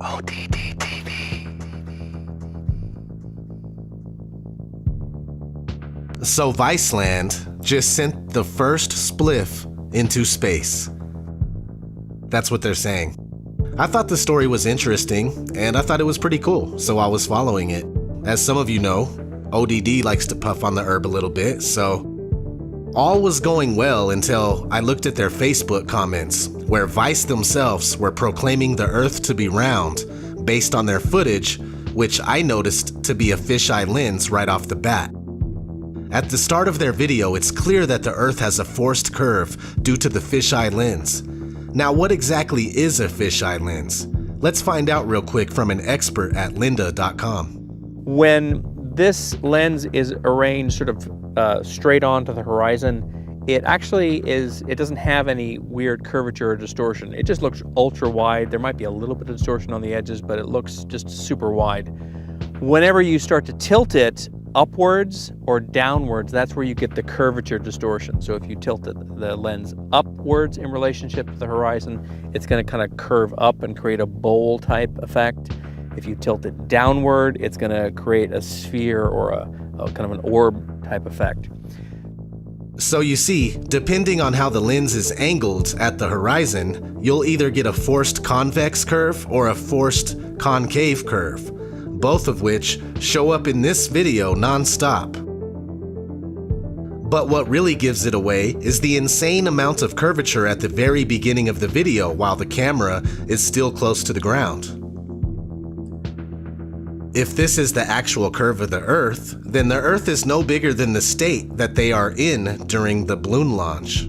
ODD TV. So Viceland just sent the first spliff into space. That's what they're saying. I thought the story was interesting, and I thought it was pretty cool, so I was following it. As some of you know, ODD likes to puff on the herb a little bit, so all was going well until I looked at their Facebook comments, where Vice themselves were proclaiming the Earth to be round based on their footage, which I noticed to be a fisheye lens right off the bat. At the start of their video, it's clear that the Earth has a forced curve due to the fisheye lens. Now, what exactly is a fisheye lens? Let's find out real quick from an expert at lynda.com. When this lens is arranged sort of straight on to the horizon, it doesn't have any weird curvature or distortion. It just looks ultra wide. There might be a little bit of distortion on the edges, but it looks just super wide. Whenever you start to tilt it upwards or downwards, that's where you get the curvature distortion. So if you tilt the lens upwards in relationship to the horizon, it's going to kind of curve up and create a bowl type effect. If you tilt it downward, it's going to create a sphere or a kind of an orb type effect. So you see, depending on how the lens is angled at the horizon, you'll either get a forced convex curve or a forced concave curve, both of which show up in this video non-stop. But what really gives it away is the insane amount of curvature at the very beginning of the video while the camera is still close to the ground. If this is the actual curve of the Earth, then the Earth is no bigger than the state that they are in during the balloon launch.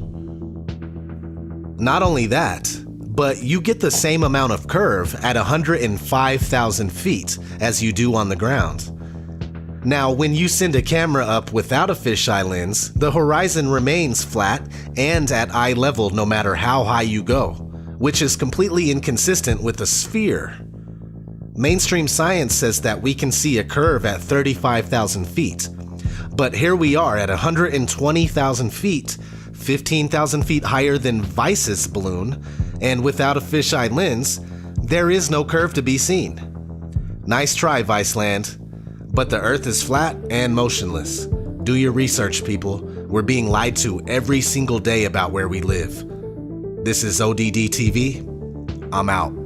Not only that, but you get the same amount of curve at 105,000 feet as you do on the ground. Now, when you send a camera up without a fisheye lens, the horizon remains flat and at eye level no matter how high you go, which is completely inconsistent with a sphere. Mainstream science says that we can see a curve at 35,000 feet, but here we are at 120,000 feet, 15,000 feet higher than Vice's balloon, and without a fisheye lens, there is no curve to be seen. Nice try, Viceland, but the Earth is flat and motionless. Do your research, people. We're being lied to every single day about where we live. This is ODD TV. I'm out.